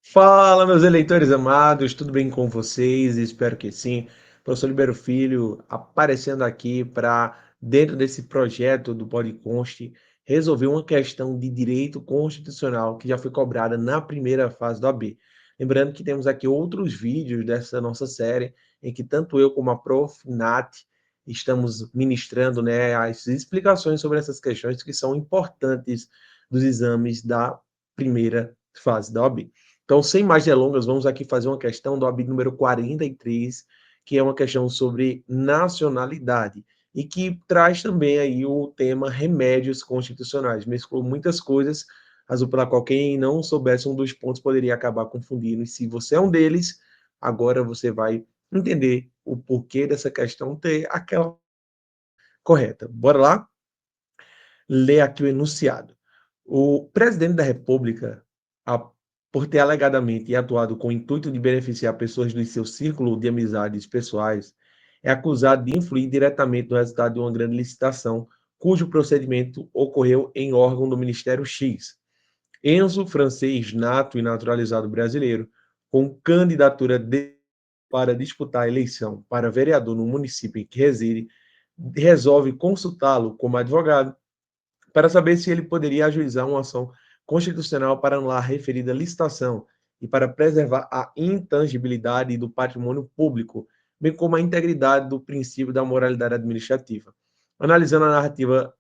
Fala, meus eleitores amados, tudo bem com vocês? Espero que sim. Professor Libero Filho aparecendo aqui para, dentro desse projeto do Podconst, resolver uma questão de direito constitucional que já foi cobrada na primeira fase do AB. Lembrando que temos aqui outros vídeos dessa nossa série, em que tanto eu como a Prof. Nath estamos ministrando, né, as explicações sobre essas questões que são importantes dos exames da primeira fase da OAB. Então, sem mais delongas, vamos aqui fazer uma questão do OAB número 43, que é uma questão sobre nacionalidade, e que traz também aí o tema remédios constitucionais. Mesclou muitas coisas, razão pela qual quem não soubesse um dos pontos poderia acabar confundindo. E se você é um deles, agora você vai entender o porquê dessa questão ter aquela correta. Bora lá? Ler aqui o enunciado. O presidente da República, por ter alegadamente atuado com o intuito de beneficiar pessoas do seu círculo de amizades pessoais, é acusado de influir diretamente no resultado de uma grande licitação, cujo procedimento ocorreu em órgão do Ministério X. Enzo, francês nato e naturalizado brasileiro, com candidatura para disputar a eleição para vereador no município em que reside, resolve consultá-lo como advogado para saber se ele poderia ajuizar uma ação constitucional para anular a referida licitação e para preservar a intangibilidade do patrimônio público, bem como a integridade do princípio da moralidade administrativa. Analisando a narrativa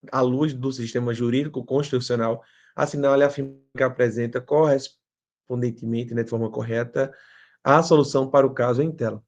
à luz do sistema jurídico constitucional, assinala e afirma que apresenta correspondentemente, né, de forma correta, a solução para o caso em tela.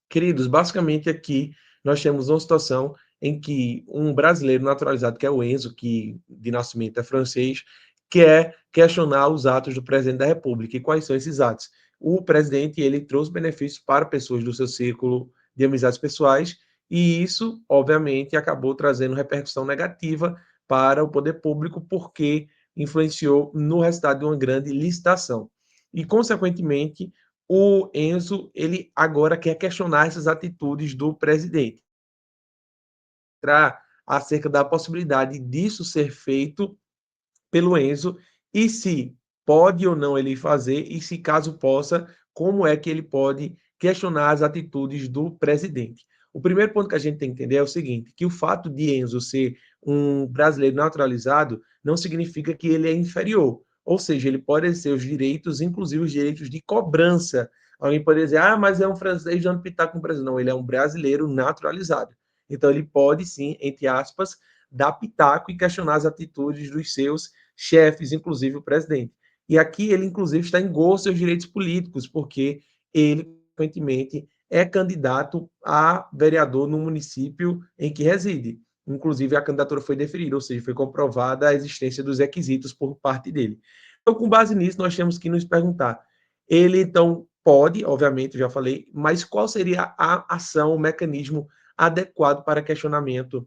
Queridos, basicamente aqui nós temos uma situação em que um brasileiro naturalizado, que é o Enzo, que de nascimento é francês, quer questionar os atos do presidente da República. E quais são esses atos? O presidente ele trouxe benefícios para pessoas do seu círculo de amizades pessoais, e isso, obviamente, acabou trazendo repercussão negativa para o poder público, porque influenciou no resultado de uma grande licitação. E, consequentemente, o Enzo ele agora quer questionar essas atitudes do presidente, acerca da possibilidade disso ser feito pelo Enzo e se pode ou não ele fazer e se caso possa, como é que ele pode questionar as atitudes do presidente. O primeiro ponto que a gente tem que entender é o seguinte, que o fato de Enzo ser um brasileiro naturalizado não significa que ele é inferior, ou seja, ele pode exercer os direitos, inclusive os direitos de cobrança. Alguém pode dizer, ah, mas é um francês dando pitaco no Brasil. Não, ele é um brasileiro naturalizado. Então ele pode sim, entre aspas, dar pitaco e questionar as atitudes dos seus chefes, inclusive o presidente. E aqui ele, inclusive, está em gosto aos direitos políticos, porque ele, frequentemente, é candidato a vereador no município em que reside. Inclusive, a candidatura foi deferida, ou seja, foi comprovada a existência dos requisitos por parte dele. Então, com base nisso, nós temos que nos perguntar: ele, então, pode, obviamente, já falei, mas qual seria a ação, o mecanismo adequado para questionamento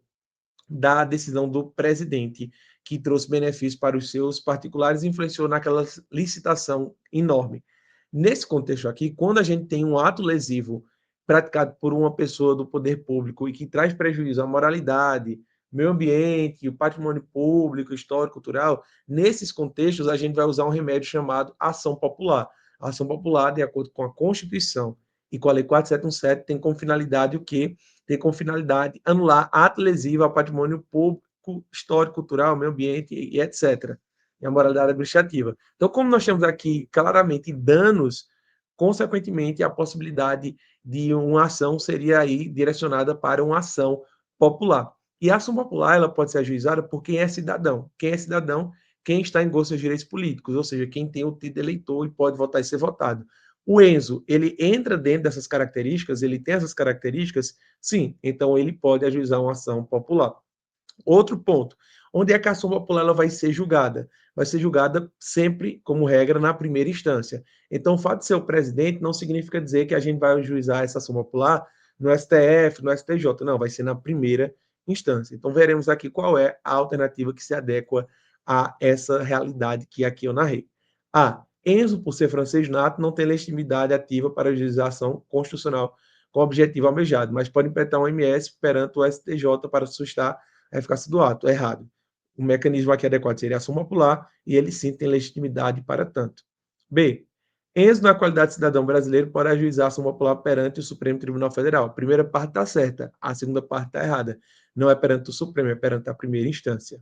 da decisão do presidente, que trouxe benefícios para os seus particulares e influenciou naquela licitação enorme. Nesse contexto aqui, quando a gente tem um ato lesivo praticado por uma pessoa do poder público e que traz prejuízo à moralidade, meio ambiente, o patrimônio público, histórico, cultural, nesses contextos a gente vai usar um remédio chamado ação popular. A ação popular, de acordo com a Constituição e com a Lei 4717, tem como finalidade o quê? Tem como finalidade anular ato lesivo ao patrimônio público, histórico, cultural, meio ambiente e etc. E a moralidade administrativa. Então, como nós temos aqui claramente danos, consequentemente, a possibilidade de uma ação seria aí direcionada para uma ação popular. E a ação popular ela pode ser ajuizada por quem é cidadão. Quem é cidadão? Quem está em gosto dos direitos políticos, ou seja, quem tem o título de eleitor e pode votar e ser votado. O Enzo, ele entra dentro dessas características, ele tem essas características, sim, então ele pode ajuizar uma ação popular. Outro ponto, onde é que a ação popular ela vai ser julgada? Vai ser julgada sempre, como regra, na primeira instância. Então, o fato de ser o presidente não significa dizer que a gente vai ajuizar essa ação popular no STF, no STJ, não, vai ser na primeira instância. Então, veremos aqui qual é a alternativa que se adequa a essa realidade que aqui eu narrei. A. Enzo, por ser francês nato, não tem legitimidade ativa para a ajuização constitucional com o objetivo almejado, mas pode implementar um MS perante o STJ para suscitar a eficácia do ato. É errado. O mecanismo aqui adequado seria a ação popular e ele sim tem legitimidade para tanto. B. Enzo, na qualidade de cidadão brasileiro, pode ajuizar ação popular perante o Supremo Tribunal Federal. A primeira parte está certa, a segunda parte está errada. Não é perante o Supremo, é perante a primeira instância.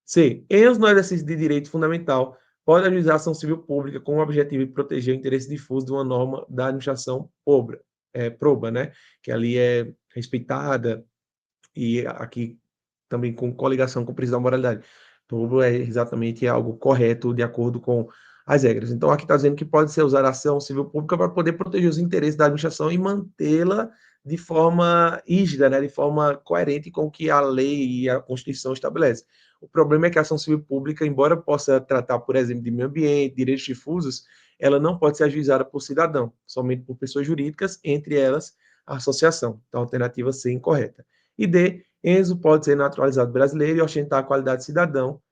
C. Enzo, no exercício de direito fundamental, pode ajuizar ação civil pública com o objetivo de proteger o interesse difuso de uma norma da administração proba, né? Que ali é respeitada e aqui também com coligação com o princípio da moralidade. Tudo é exatamente algo correto de acordo com as regras. Então, aqui está dizendo que pode ser usada a ação civil pública para poder proteger os interesses da administração e mantê-la de forma rígida, né, de forma coerente com o que a lei e a Constituição estabelece. O problema é que a ação civil pública, embora possa tratar, por exemplo, de meio ambiente, direitos difusos, ela não pode ser ajuizada por cidadão, somente por pessoas jurídicas, entre elas a associação. Então, a alternativa C incorreta. E D, Enzo pode ser naturalizado brasileiro e ostentar a qualidade de cidadão,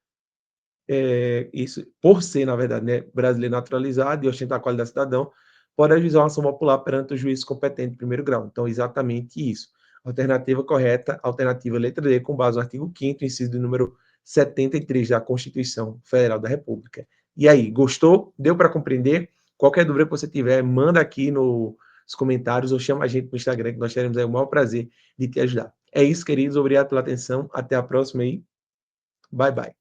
isso por ser, na verdade, né, brasileiro naturalizado e ostentar a qualidade de cidadão, pode ajuizar uma ação popular perante o juiz competente de primeiro grau. Então, exatamente isso. Alternativa correta, alternativa letra D, com base no artigo 5º, inciso do número 73 da Constituição Federal da República. E aí, gostou? Deu para compreender? Qualquer dúvida que você tiver, manda aqui nos comentários ou chama a gente no Instagram, que nós teremos aí o maior prazer de te ajudar. É isso, queridos. Obrigado pela atenção. Até a próxima aí. Bye, bye.